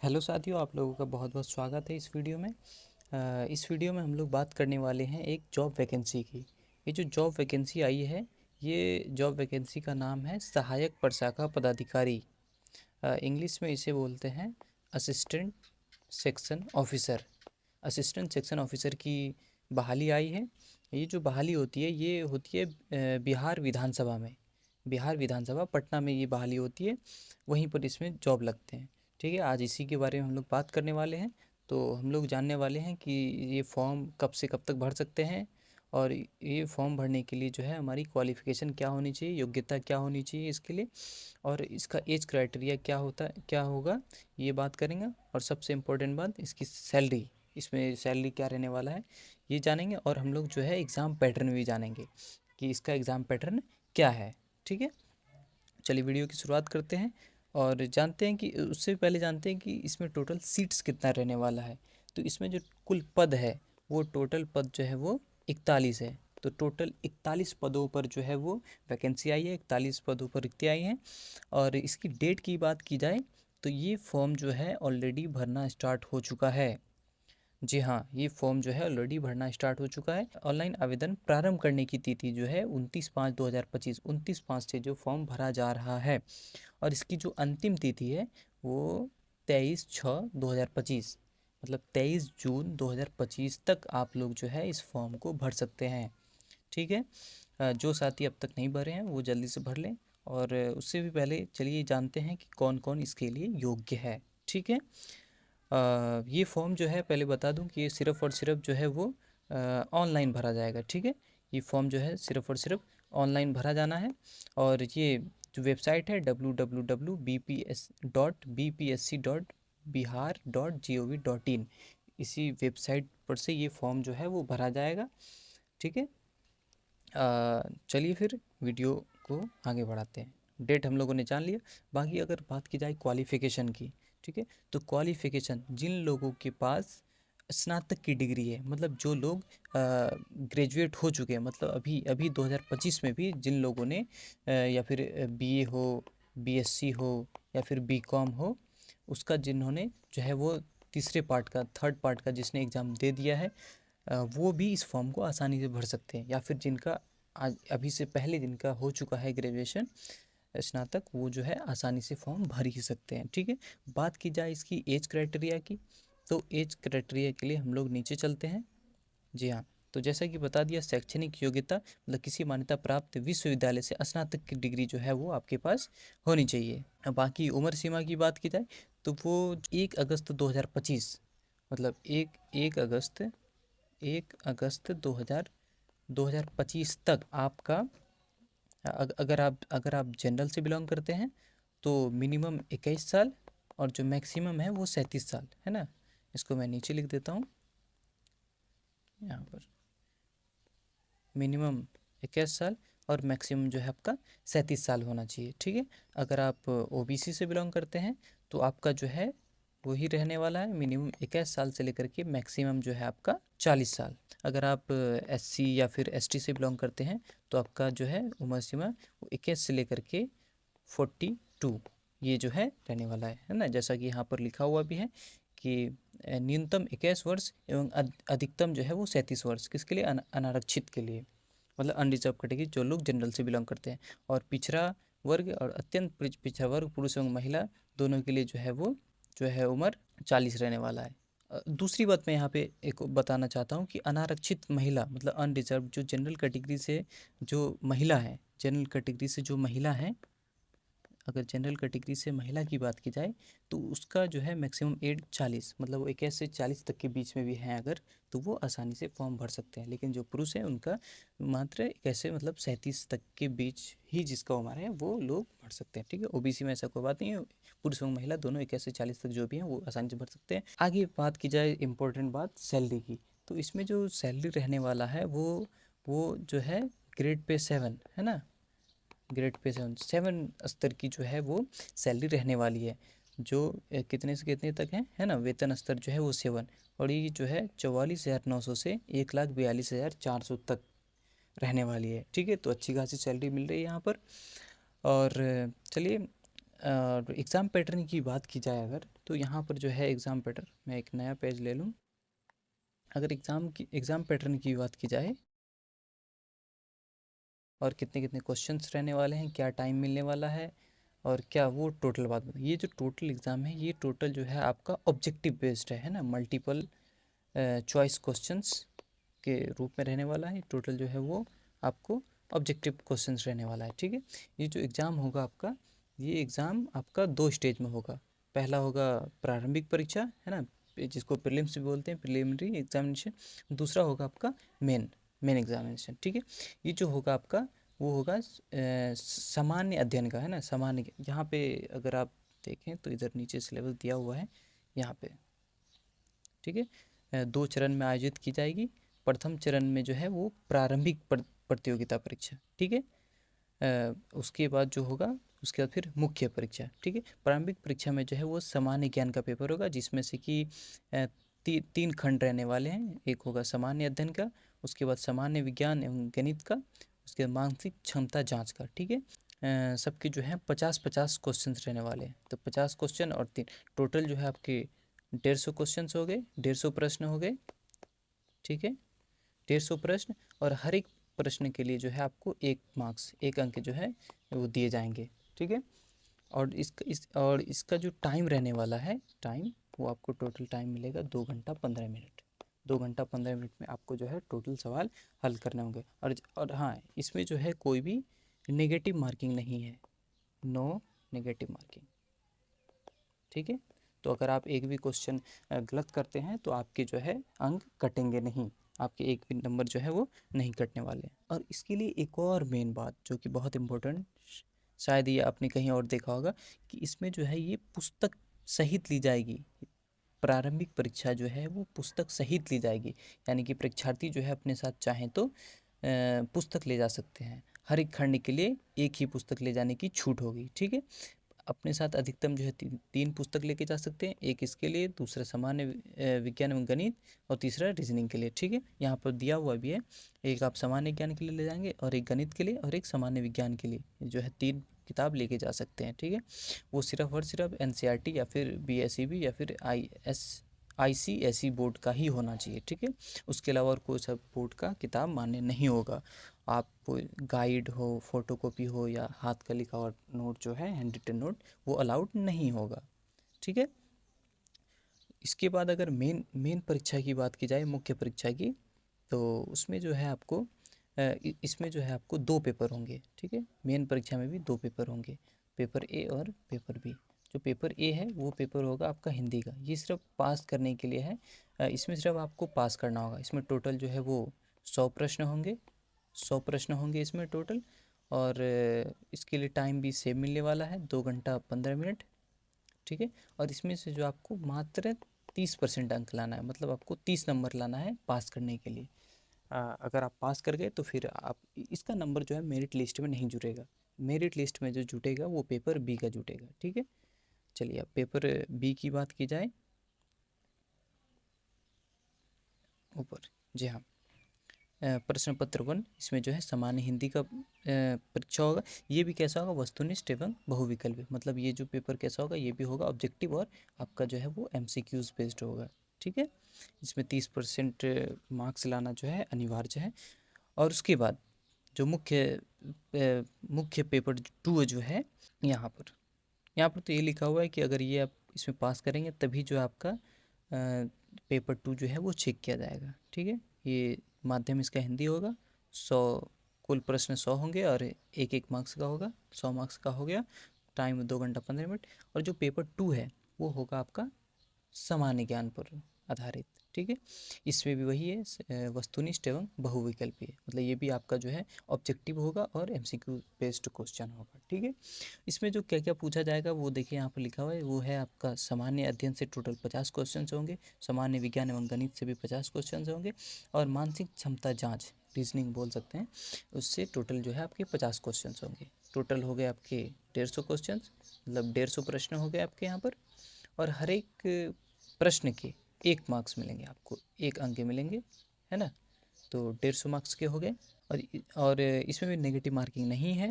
Hello साथियों, आप लोगों का बहुत बहुत स्वागत है इस वीडियो में। इस वीडियो में हम लोग बात करने वाले हैं एक जॉब वैकेंसी की। ये जो जॉब वैकेंसी आई है, ये जॉब वैकेंसी का नाम है सहायक प्रशाखा पदाधिकारी। इंग्लिश में इसे बोलते हैं assistant section officer. Assistant section officer की बहाली आई है। ये जो बहाली होती है, ये होती है बिहार विधानसभा में। बिहार विधानसभा पटना में ये बहाली होती है, वहीं पर इसमें जॉब लगते हैं। ठीक है, आज इसी के बारे में हम लोग बात करने वाले हैं। तो हम लोग जानने वाले हैं कि ये फॉर्म कब से कब तक भर सकते हैं, और ये फॉर्म भरने के लिए जो है हमारी क्वालिफ़िकेशन क्या होनी चाहिए, योग्यता क्या होनी चाहिए इसके लिए, और इसका एज क्राइटेरिया क्या होगा, ये बात करेंगे। और सबसे इम्पोर्टेंट बात, इसकी सैलरी, इसमें सैलरी क्या रहने वाला है ये जानेंगे। और हम लोग जो है एग्ज़ाम पैटर्न भी जानेंगे कि इसका एग्ज़ाम पैटर्न क्या है। ठीक है, चलिए वीडियो की शुरुआत करते हैं और जानते हैं कि उससे पहले जानते हैं कि इसमें टोटल सीट्स कितना रहने वाला है। तो इसमें जो कुल पद है, वो टोटल पद जो है वो 41 है। तो टोटल 41 पदों पर जो है वो वैकेंसी आई है, 41 पदों पर रिक्ति आई हैं। और इसकी डेट की बात की जाए तो ये फॉर्म जो है ऑलरेडी भरना स्टार्ट हो चुका है। जी हाँ, ये फॉर्म जो है ऑलरेडी भरना स्टार्ट हो चुका है। ऑनलाइन आवेदन प्रारंभ करने की तिथि जो है 29/5/2025, 29/5 से जो फॉर्म भरा जा रहा है। और इसकी जो अंतिम तिथि है वो 23/6/2025, मतलब 23 जून 2025 तक आप लोग जो है इस फॉर्म को भर सकते हैं। ठीक है, जो साथी अब तक नहीं भरे हैं वो जल्दी से भर लें। और उससे भी पहले चलिए जानते हैं कि कौन कौन इसके लिए योग्य है। ठीक है, ये फॉर्म जो है पहले बता दूं कि ये सिर्फ़ और सिर्फ जो है वो ऑनलाइन भरा जाएगा। ठीक है, ये फॉर्म जो है सिर्फ़ और सिर्फ ऑनलाइन भरा जाना है। और ये जो वेबसाइट है www.bpsc.bihar.gov.in, इसी वेबसाइट पर से ये फॉर्म जो है वो भरा जाएगा। ठीक है, चलिए फिर वीडियो को आगे बढ़ाते हैं। डेट हम लोगों ने जान लिया। बाकी अगर बात की जाए क्वालिफ़िकेशन की, ठीक है, तो क्वालिफ़िकेशन जिन लोगों के पास स्नातक की डिग्री है, मतलब जो लोग ग्रेजुएट हो चुके हैं, मतलब अभी अभी 2025 में भी जिन लोगों ने या फिर बीए हो, बीएससी हो, या फिर बीकॉम हो, उसका जिन्होंने जो है वो तीसरे पार्ट का, थर्ड पार्ट का जिसने एग्ज़ाम दे दिया है, वो भी इस फॉर्म को आसानी से भर सकते हैं। या फिर जिनका आज अभी से पहले जिनका हो चुका है ग्रेजुएशन, स्नातक, वो जो है आसानी से फॉर्म भर ही सकते हैं। ठीक है, बात की जाए इसकी एज क्राइटेरिया की, तो एज क्राइटेरिया के लिए हम लोग नीचे चलते हैं। जी हाँ, तो जैसा कि बता दिया, शैक्षणिक योग्यता मतलब किसी मान्यता प्राप्त विश्वविद्यालय से स्नातक की डिग्री जो है वो आपके पास होनी चाहिए। अब बाकी उम्र सीमा की बात की जाए तो वो 1 अगस्त 2025, मतलब एक अगस्त 2025 तक आपका, अगर आप जनरल से बिलोंग करते हैं तो मिनिमम 21 साल, और जो मैक्सिमम है वो 37 साल है ना। इसको मैं नीचे लिख देता हूँ यहाँ पर, मिनिमम 21 साल और मैक्सिमम जो है आपका 37 साल होना चाहिए। ठीक है, अगर आप ओबीसी से बिलोंग करते हैं तो आपका जो है वही रहने वाला है, मिनिमम 21 साल से लेकर के मैक्सिमम जो है आपका 40 साल। अगर आप एससी या फिर एसटी से बिलोंग करते हैं तो आपका जो है उम्र सीमा वो 21 से लेकर के 42 ये जो है रहने वाला है ना। जैसा कि यहाँ पर लिखा हुआ भी है कि न्यूनतम 21 वर्ष एवं अधिकतम जो है वो 37 वर्ष, किसके लिए, अनारक्षित के लिए, मतलब अनरिजर्व कैटेगरी, जो लोग जनरल से बिलोंग करते हैं। और पिछड़ा वर्ग और अत्यंत पिछड़ा वर्ग, पुरुष एवं महिला दोनों के लिए जो है वो जो है उम्र 40 रहने वाला है। दूसरी बात मैं यहाँ पे एक बताना चाहता हूँ कि अनारक्षित महिला मतलब अनरिजर्व, जो जनरल कैटेगरी से जो महिला है, जनरल कैटेगरी से जो महिला है, अगर जनरल कैटेगरी से महिला की बात की जाए तो उसका जो है मैक्सिमम एज 40, मतलब वो 21 से 40 तक के बीच में भी हैं अगर, तो वो आसानी से फॉर्म भर सकते हैं। लेकिन जो पुरुष हैं उनका मात्र 21 से मतलब 37 तक के बीच ही जिसका उम्र है वो लोग भर सकते हैं। ठीक है, ओबीसी में ऐसा कोई बात नहीं है, पुरुष और महिला दोनों 21 से 40 तक जो भी हैं वो आसानी से भर सकते हैं। आगे बात की जाए इम्पोर्टेंट बात सैलरी की, तो इसमें जो सैलरी रहने वाला है वो जो है ग्रेड पे 7 है ना, ग्रेड पे 7 स्तर की जो है वो सैलरी रहने वाली है, जो कितने से कितने तक है ना, वेतन स्तर जो है वो 7। और ये जो है 44,900 से 1,42,400 तक रहने वाली है। ठीक है, तो अच्छी खासी सैलरी मिल रही है यहाँ पर। और चलिए एग्ज़ाम पैटर्न की बात की जाए अगर, तो यहाँ पर जो है एग्ज़ाम पैटर्न, मैं एक नया पेज ले लूँ। अगर एग्ज़ाम पैटर्न की बात की जाए और कितने कितने क्वेश्चंस रहने वाले हैं, क्या टाइम मिलने वाला है और क्या वो टोटल बात बताइए। ये जो टोटल एग्ज़ाम है ये टोटल जो है आपका ऑब्जेक्टिव बेस्ड है ना, मल्टीपल चॉइस क्वेश्चंस के रूप में रहने वाला है। टोटल जो है वो आपको ऑब्जेक्टिव क्वेश्चंस रहने वाला है, ठीक है। ये जो एग्ज़ाम होगा आपका, ये एग्ज़ाम आपका 2 स्टेज में होगा। पहला होगा प्रारंभिक परीक्षा, है ना, जिसको प्रीलिम्स भी बोलते हैं, प्रिलिमिनरी एग्जामिनेशन। दूसरा होगा आपका मेन मेन एग्जामिनेशन, ठीक है। ये जो होगा आपका वो होगा सामान्य अध्ययन का, है ना, सामान्य। यहाँ पे अगर आप देखें तो इधर नीचे सिलेबस दिया हुआ है यहाँ पे, ठीक है। 2 चरण में आयोजित की जाएगी। प्रथम चरण में जो है वो प्रारंभिक प्रतियोगिता परीक्षा, ठीक है। उसके बाद जो होगा उसके बाद फिर मुख्य परीक्षा, ठीक है। प्रारंभिक परीक्षा में जो है वो सामान्य ज्ञान का पेपर होगा, जिसमें से कि 3 खंड रहने वाले हैं। एक होगा सामान्य अध्ययन का, उसके बाद सामान्य विज्ञान एवं गणित का, उसके बाद मानसिक क्षमता जांच का, ठीक है। सबके जो है 50-50 क्वेश्चन रहने वाले हैं। तो 50 क्वेश्चन और 3, टोटल जो है आपके 150 क्वेश्चन हो गए, 150 प्रश्न हो गए, ठीक है। 150 प्रश्न, और हर एक प्रश्न के लिए जो है आपको 1 मार्क्स, 1 अंक जो है वो दिए जाएंगे, ठीक है। और इसका जो टाइम रहने वाला है, टाइम वो आपको टोटल टाइम मिलेगा 2 घंटा 15 मिनट। 2 घंटा 15 मिनट में आपको जो है टोटल सवाल हल करने होंगे। और हाँ, इसमें जो है कोई भी नेगेटिव मार्किंग नहीं है, नो नेगेटिव मार्किंग, ठीक है। तो अगर आप एक भी क्वेश्चन गलत करते हैं तो आपके जो है अंक कटेंगे नहीं, आपके एक भी नंबर जो है वो नहीं कटने वाले। और इसके लिए एक और मेन बात जो कि बहुत इम्पोर्टेंट, शायद ये आपने कहीं और देखा होगा, कि इसमें जो है ये पुस्तक सहित ली जाएगी। प्रारंभिक परीक्षा जो है वो पुस्तक सहित ली जाएगी, यानी कि परीक्षार्थी जो है अपने साथ चाहें तो पुस्तक ले जा सकते हैं। हर एक खंड के लिए एक ही पुस्तक ले जाने की छूट होगी, ठीक है। अपने साथ अधिकतम जो है 3 पुस्तक लेके जा सकते हैं। एक इसके लिए, दूसरा सामान्य विज्ञान एवं गणित, और तीसरा रीजनिंग के लिए, ठीक है। यहाँ पर दिया हुआ भी है, एक आप सामान्य ज्ञान के लिए ले जाएंगे और एक गणित के लिए और एक सामान्य विज्ञान के लिए, जो है 3 किताब लेके जा सकते हैं, ठीक है। वो सिर्फ और सिर्फ एनसीईआरटी या फिर बीएसईबी या फिर आईसीएसई बोर्ड का ही होना चाहिए, ठीक है। उसके अलावा और कोई सा बोर्ड का किताब मान्य नहीं होगा। आप गाइड हो, फोटोकॉपी हो या हाथ का लिखा हुआ नोट जो है, हैंड रिटन नोट, वो अलाउड नहीं होगा, ठीक है। इसके बाद अगर मेन परीक्षा की बात की जाए, मुख्य परीक्षा की, तो उसमें जो है आपको इसमें जो है आपको 2 पेपर होंगे, ठीक है। मेन परीक्षा में भी 2 पेपर होंगे, पेपर ए और पेपर बी। जो पेपर ए है वो पेपर होगा आपका हिंदी का, ये सिर्फ पास करने के लिए है। इसमें सिर्फ आपको पास करना होगा। इसमें टोटल जो है वो 100 प्रश्न होंगे, 100 प्रश्न होंगे इसमें टोटल। और इसके लिए टाइम भी सेम मिलने वाला है, 2 घंटा 15 मिनट, ठीक है। और इसमें से जो आपको मात्र 30% अंक लाना है, मतलब आपको 30 नंबर लाना है पास करने के लिए। अगर आप पास कर गए तो फिर आप, इसका नंबर जो है मेरिट लिस्ट में नहीं जुड़ेगा। मेरिट लिस्ट में जो जुटेगा वो पेपर बी का जुटेगा, ठीक है। चलिए अब पेपर बी की बात की जाए, ऊपर, जी हाँ। प्रश्न पत्र 1, इसमें जो है सामान्य हिंदी का परीक्षा होगा। ये भी कैसा होगा, वस्तुनिष्ठ एवं बहुविकल्पी, मतलब ये जो पेपर कैसा होगा, ये भी होगा ऑब्जेक्टिव, और आपका जो है वो एमसीक्यूज बेस्ड होगा, ठीक है। इसमें 30% मार्क्स लाना जो है अनिवार्य है। और उसके बाद जो मुख्य पेपर 2 जो है, यहाँ पर तो ये लिखा हुआ है कि अगर ये आप इसमें पास करेंगे तभी जो आपका पेपर 2 जो है वो चेक किया जाएगा, ठीक है। ये माध्यम इसका हिंदी होगा। 100 कुल प्रश्न 100 होंगे और एक एक मार्क्स का होगा, 100 मार्क्स का हो गया। टाइम 2 घंटा 15 मिनट। और जो पेपर 2 है वो होगा आपका सामान्य ज्ञान पर आधारित, ठीक है। इसमें भी वही है, वस्तुनिष्ठ एवं बहुविकल्पी है, मतलब ये भी आपका जो है ऑब्जेक्टिव होगा और एमसीक्यू बेस्ड क्वेश्चन होगा, ठीक है। इसमें जो क्या क्या पूछा जाएगा वो देखिए यहाँ पर लिखा हुआ है, वो है आपका सामान्य अध्ययन से टोटल 50 क्वेश्चन होंगे, सामान्य विज्ञान एवं गणित से भी 50 क्वेश्चन होंगे, और मानसिक क्षमता जाँच, रीजनिंग बोल सकते हैं, उससे टोटल जो है आपके 50 क्वेश्चन होंगे। टोटल हो गए आपके 150 क्वेश्चन, मतलब 150 प्रश्न हो गए आपके यहाँ पर। और हर एक प्रश्न के 1 मार्क्स मिलेंगे आपको, 1 अंक मिलेंगे, है ना। तो 150 मार्क्स के हो गए। और इसमें भी नेगेटिव मार्किंग नहीं है।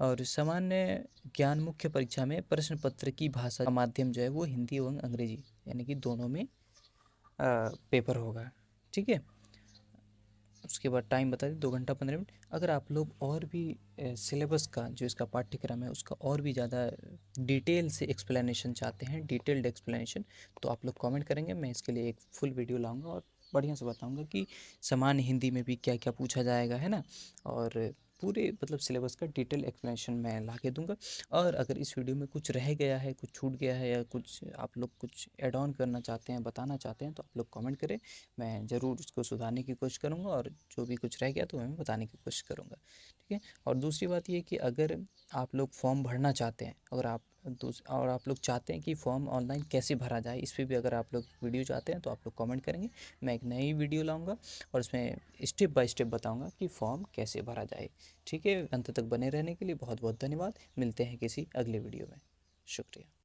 और सामान्य ज्ञान मुख्य परीक्षा में प्रश्न पत्र की भाषा का माध्यम जो है वो हिंदी एवं अंग्रेजी यानी कि दोनों में पेपर होगा। ठीक है, उसके बाद टाइम बता दें 2 घंटा 15 मिनट। अगर आप लोग और भी सिलेबस का जो इसका पाठ्यक्रम है उसका और भी ज़्यादा डिटेल से एक्सप्लेनेशन चाहते हैं, डिटेल्ड एक्सप्लेनेशन, तो आप लोग कमेंट करेंगे, मैं इसके लिए एक फुल वीडियो लाऊंगा और बढ़िया से बताऊंगा कि सामान्य हिंदी में भी क्या क्या पूछा जाएगा, है ना। और पूरे मतलब सिलेबस का डिटेल एक्सप्लेनेशन मैं ला के दूंगा। और अगर इस वीडियो में कुछ रह गया है, कुछ छूट गया है, या कुछ आप लोग कुछ ऐड ऑन करना चाहते हैं, बताना चाहते हैं, तो आप लोग कमेंट करें, मैं ज़रूर उसको सुधारने की कोशिश करूँगा। और जो भी कुछ रह गया तो मैं बताने की कोशिश करूँगा। ठीक है, और दूसरी बात ये कि अगर आप लोग फॉर्म भरना चाहते हैं, और आप लोग चाहते हैं कि फॉर्म ऑनलाइन कैसे भरा जाए, इस पर भी अगर आप लोग वीडियो चाहते हैं तो आप लोग कमेंट करेंगे, मैं एक नई वीडियो लाऊंगा और उसमें स्टेप बाय स्टेप बताऊंगा कि फॉर्म कैसे भरा जाए। ठीक है, अंत तक बने रहने के लिए बहुत बहुत धन्यवाद। मिलते हैं किसी अगले वीडियो में। शुक्रिया।